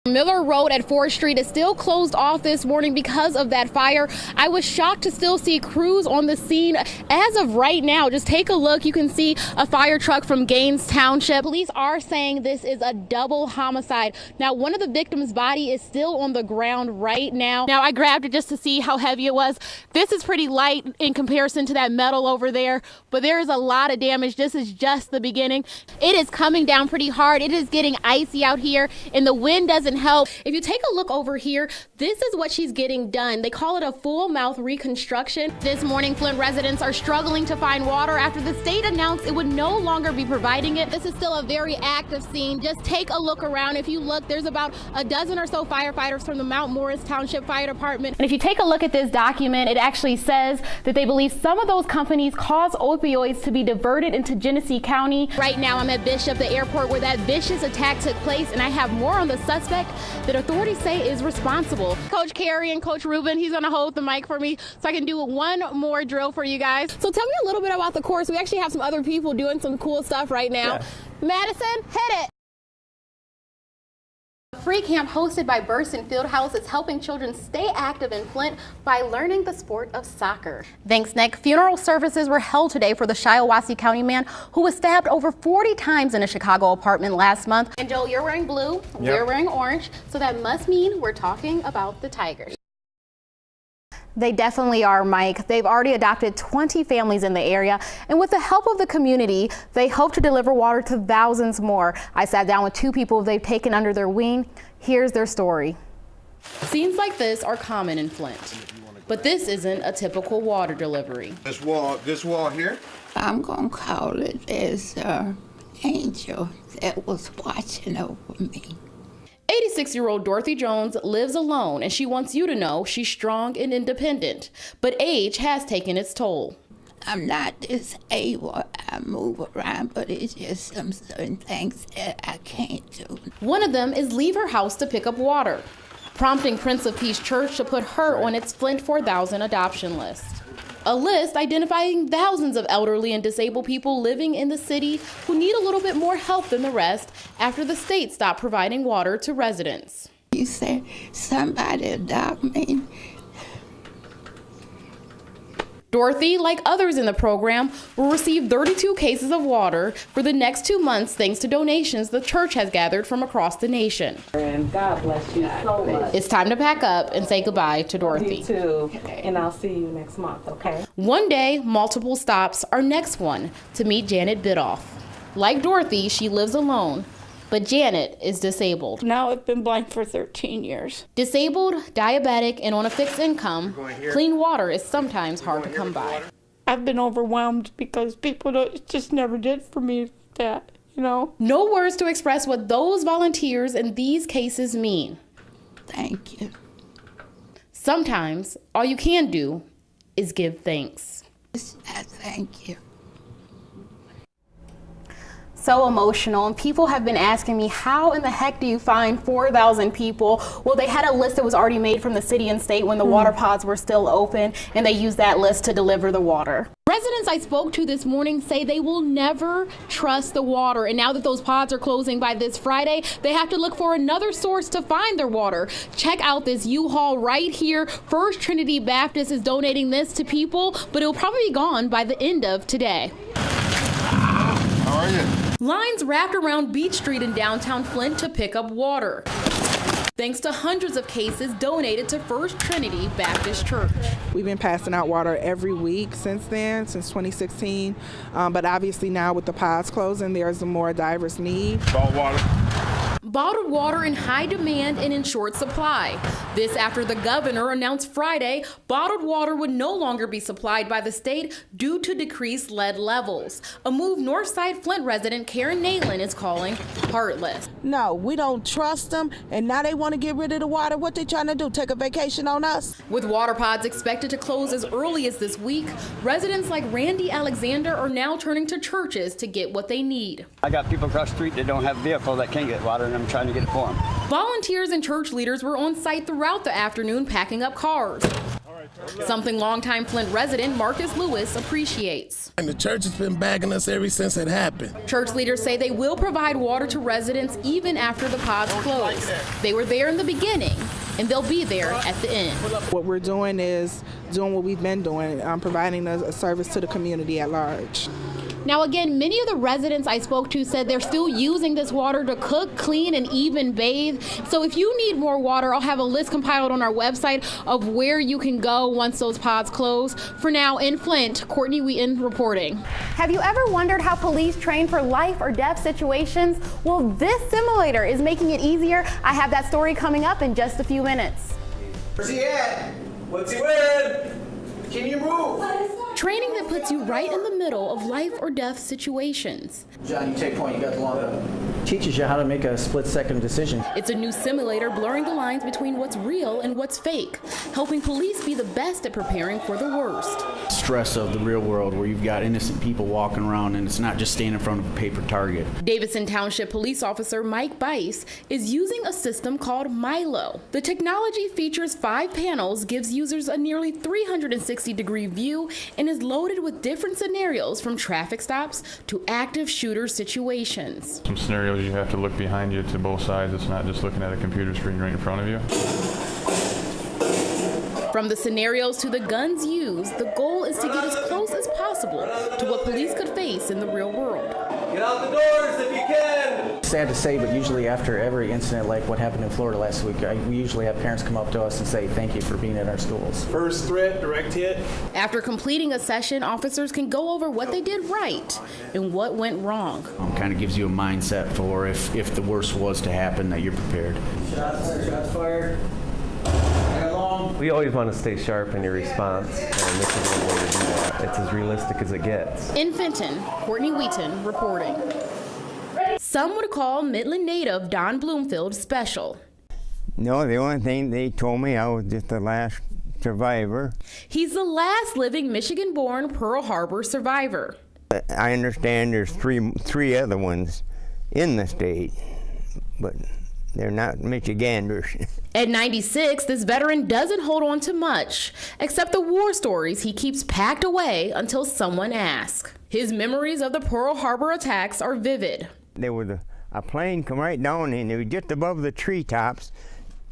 Miller Road at 4th Street is still closed off this morning because of that fire. I was shocked to still see crews on the scene. As of right now, just take a look. You can see a fire truck from Gaines Township. Police are saying this is a double homicide. Now, one of the victims' body is still on the ground right now. Now, I grabbed it just to see how heavy it was. This is pretty light in comparison to that metal over there, but there is a lot of damage. This is just the beginning. It is coming down pretty hard. It is getting icy out here, and the wind doesn't help. If you take a look over here, this is what she's getting done. They call it a full mouth reconstruction. This morning, Flint residents are struggling to find water after the state announced it would no longer be providing it. This is still a very active scene. Just take a look around. If you look, there's about a dozen or so firefighters from the Mount Morris Township Fire Department. And if you take a look at this document, it actually says that they believe some of those companies cause opioids to be diverted into Genesee County. Right now, I'm at Bishop, the airport where that vicious attack took place, and I have more on the suspect that authorities say is responsible. Coach Carey and Coach Ruben, he's gonna hold the mic for me so I can do one more drill for you guys. So tell me a little bit about the course. We actually have some other people doing some cool stuff right now. Yeah. Madison, hit it. A free camp hosted by Burson Fieldhouse is helping children stay active in Flint by learning the sport of soccer. Thanks, Nick. Funeral services were held today for the Shiawassee County man who was stabbed over 40 times in a Chicago apartment last month. And Joel, you're wearing blue, we're wearing orange, so that must mean we're talking about the Tigers. They definitely are, Mike. They've already adopted 20 families in the area, and with the help of the community, they hope to deliver water to thousands more. I sat down with two people they've taken under their wing. Here's their story. Scenes like this are common in Flint, but this isn't a typical water delivery. This wall here? I'm gonna call it as an angel that was watching over me. 86-year-old Dorothy Jones lives alone, and she wants you to know she's strong and independent, but age has taken its toll. I'm not disabled. I move around, but it's just some certain things that I can't do. One of them is leave her house to pick up water, prompting Prince of Peace Church to put her on its Flint 4000 adoption list. A list identifying thousands of elderly and disabled people living in the city who need a little bit more help than the rest after the state stopped providing water to residents. You said somebody adopt me. Dorothy, like others in the program, will receive 32 cases of water for the next 2 months thanks to donations the church has gathered from across the nation. And God bless you so much. It's time to pack up and say goodbye to Dorothy. You too, and I'll see you next month, okay? One day, multiple stops. Our next one to meet Janet Bidoff. Like Dorothy, she lives alone, but Janet is disabled. Now I've been blind for 13 years. Disabled, diabetic, and on a fixed income, clean water is sometimes hard to come by. I've been overwhelmed because people just never did for me that, you know. No words to express what those volunteers in these cases mean. Thank you. Sometimes all you can do is give thanks. Thank you. So emotional, and people have been asking me, how in the heck do you find 4,000 people? Well, they had a list that was already made from the city and state when the water pods were still open, and they used that list to deliver the water. Residents I spoke to this morning say they will never trust the water, and now that those pods are closing by this Friday, they have to look for another source to find their water. Check out this U-Haul right here. First Trinity Baptist is donating this to people, but it will probably be gone by the end of today. How are you? Lines wrapped around Beach Street in downtown Flint to pick up water, thanks to hundreds of cases donated to First Trinity Baptist Church. We've been passing out water every week since then, since 2016, but obviously now with the pods closing, there's a more diverse need. Salt water. Bottled water in high demand and in short supply. This after the governor announced Friday bottled water would no longer be supplied by the state due to decreased lead levels. A move Northside Flint resident Karen Natelin is calling heartless. No, we don't trust them, and now they want to get rid of the water. What they trying to do, take a vacation on us? With water pods expected to close as early as this week, residents like Randy Alexander are now turning to churches to get what they need. I got people across the street that don't have a vehicle that can get water, and I'm trying to get it for them. Volunteers and church leaders were on site throughout the afternoon packing up cars. something longtime Flint resident Marcus Lewis appreciates. And the church has been bagging us ever since it happened. Church leaders say they will provide water to residents even after the pods close. They were there in the beginning, and they'll be there at the end. What we're doing is doing what we've been doing, providing a service to the community at large. Now again, many of the residents I spoke to said they're still using this water to cook, clean, and even bathe. So if you need more water, I'll have a list compiled on our website of where you can go once those pods close. For now, in Flint, Courtney Wheaton reporting. Have you ever wondered how police train for life or death situations? Well, this simulator is making it easier. I have that story coming up in just a few minutes. Where's he at? What's he wearing? Can you move? Training that puts you right in the middle of life or death situations. John, you take point, you got the long gun. Teaches you how to make a split-second decision. It's a new simulator blurring the lines between what's real and what's fake, helping police be the best at preparing for the worst. Stress of the real world where you've got innocent people walking around and it's not just staying in front of a paper target. Davidson Township police officer Mike Bice is using a system called Milo. The technology features 5 panels, gives users a nearly 360-degree view, and is loaded with different scenarios from traffic stops to active shooter situations. Some scenarios you have to look behind you to both sides. It's not just looking at a computer screen right in front of you. From the scenarios to the guns used, the goal is to get as close as possible to what police could face in the real world. Get out the doors if you can! Sad to say, but usually after every incident like what happened in Florida last week, we usually have parents come up to us and say thank you for being at our schools. First threat, direct hit. After completing a session, officers can go over what they did right and what went wrong. Kind of gives you a mindset for if the worst was to happen, that you're prepared. Shots fired. We always want to stay sharp in your response, and this is one way to do that. It's as realistic as it gets. In Fenton, Courtney Wheaton reporting. Some would call Midland native Don Bloomfield special. No, the only thing they told me, I was just the last survivor. He's the last living Michigan-born Pearl Harbor survivor. I understand there's three other ones in the state, but they're not Michiganders. At 96, this veteran doesn't hold on to much, except the war stories he keeps packed away until someone asks. His memories of the Pearl Harbor attacks are vivid. There was a plane come right down, and it was just above the treetops,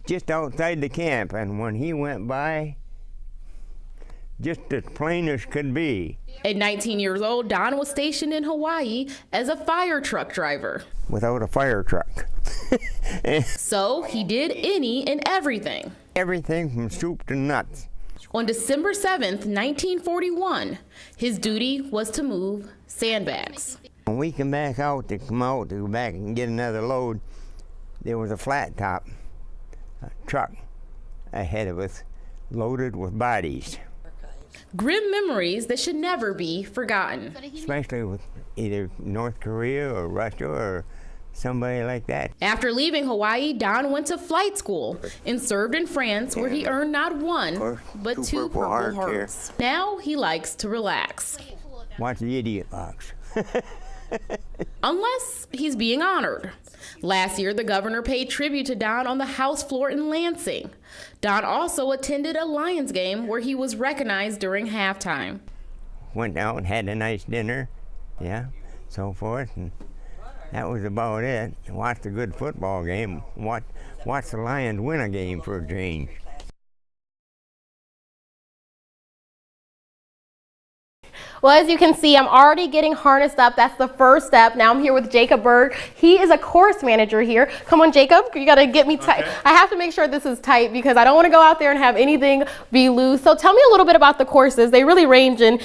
just outside the camp, and when he went by, just as plain as could be. At 19 years old, Don was stationed in Hawaii as a fire truck driver. Without a fire truck. So he did any and everything. Everything from soup to nuts. On December 7th, 1941, his duty was to move sandbags. When we come back out to go back and get another load, there was a flat top truck ahead of us loaded with bodies. Grim memories that should never be forgotten. Especially with either North Korea or Russia or somebody like that. After leaving Hawaii, Don went to flight school and served in France, where he earned not one, but two Purple Hearts. Now he likes to relax. Watch the Idiot Box. Unless he's being honored. Last year, the governor paid tribute to Don on the House floor in Lansing. Don also attended a Lions game where he was recognized during halftime. Went out and had a nice dinner, so forth, and that was about it. Watched a good football game. Watched the Lions win a game for a change. Well, as you can see, I'm already getting harnessed up. That's the first step. Now I'm here with Jacob Berg. He is a course manager here. Come on, Jacob. You got to get me tight. I have to make sure this is tight because I don't want to go out there and have anything be loose. So tell me a little bit about the courses. They really range in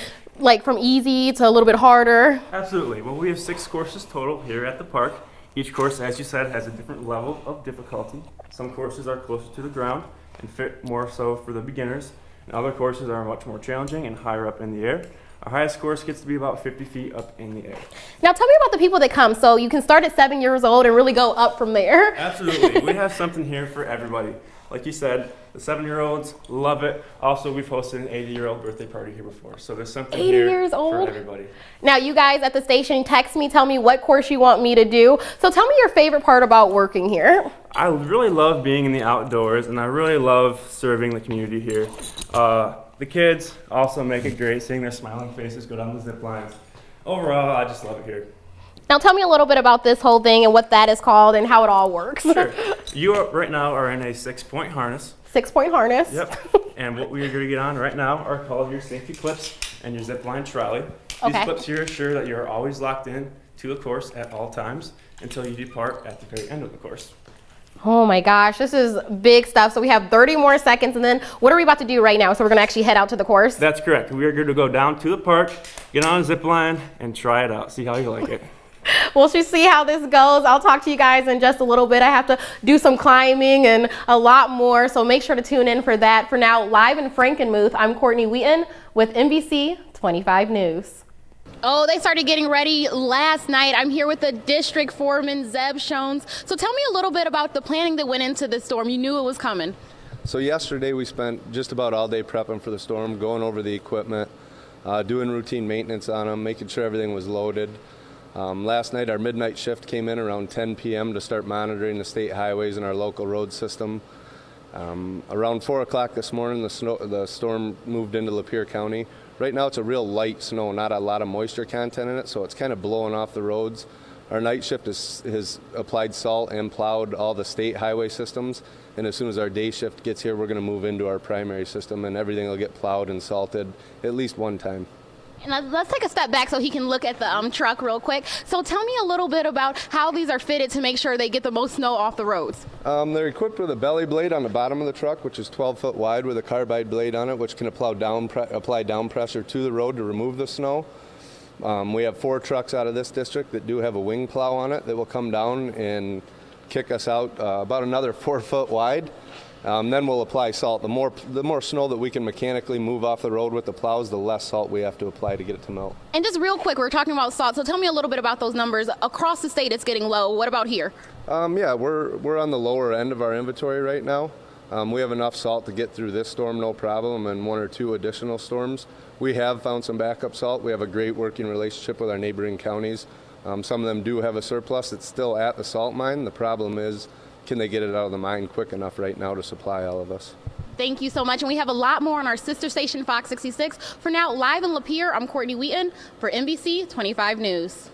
from easy to a little bit harder. Absolutely. Well, we have 6 courses total here at the park. Each course, as you said, has a different level of difficulty. Some courses are closer to the ground and fit more so for the beginners, and other courses are much more challenging and higher up in the air. Our highest course gets to be about 50 feet up in the air. Now tell me about the people that come. So you can start at 7 years old and really go up from there. Absolutely. We have something here for everybody. Like you said, the 7-year-olds love it. Also, we've hosted an 80-year-old birthday party here before. So there's something 80 here years old? for everybody. Now you guys at the station text me, tell me what course you want me to do. So tell me your favorite part about working here. I really love being in the outdoors, and I really love serving the community here. The kids also make it great seeing their smiling faces go down the zip lines. Overall, I just love it here. Now tell me a little bit about this whole thing and what that is called and how it all works. Sure. You right now are in a 6-point harness. 6-point harness. Yep. And what we are going to get on right now are called your safety clips and your zip line trolley. These clips here assure that you're always locked in to a course at all times until you depart at the very end of the course. Oh my gosh, this is big stuff. So we have 30 more seconds, and then what are we about to do right now? So we're gonna actually head out to the course? That's correct. We are going to go down to the park, get on a zip line, and try it out. See how you like it. We'll see how this goes. I'll talk to you guys in just a little bit. I have to do some climbing and a lot more, so make sure to tune in for that. For now, live in Frankenmuth, I'm Courtney Wheaton with NBC 25 News. Oh, they started getting ready last night. I'm here with the district foreman, Zeb Shones. So tell me a little bit about the planning that went into this storm. You knew it was coming. So yesterday we spent just about all day prepping for the storm, going over the equipment, doing routine maintenance on them, making sure everything was loaded. Last night our midnight shift came in around 10 p.m. to start monitoring the state highways and our local road system. Around 4 o'clock this morning the storm moved into Lapeer County. Right now it's a real light snow, not a lot of moisture content in it, so it's kind of blowing off the roads. Our night shift has applied salt and plowed all the state highway systems, and as soon as our day shift gets here, we're going to move into our primary system, and everything will get plowed and salted at least one time. And let's take a step back so he can look at the truck real quick. So tell me a little bit about how these are fitted to make sure they get the most snow off the roads. They're equipped with a belly blade on the bottom of the truck, which is 12 foot wide with a carbide blade on it, which can apply down pressure to the road to remove the snow. We have 4 trucks out of this district that do have a wing plow on it that will come down and kick us out about another 4 foot wide. Then we'll apply salt. The more snow that we can mechanically move off the road with the plows, the less salt we have to apply to get it to melt. And just real quick, we're talking about salt, so tell me a little bit about those numbers. Across the state, it's getting low. What about here? Yeah, we're on the lower end of our inventory right now. We have enough salt to get through this storm, no problem, and 1 or 2 additional storms. We have found some backup salt. We have a great working relationship with our neighboring counties. Some of them do have a surplus that's still at the salt mine. The problem is, can they get it out of the mine quick enough right now to supply all of us? Thank you so much. And we have a lot more on our sister station, Fox 66. For now, live in Lapeer, I'm Courtney Wheaton for NBC 25 News.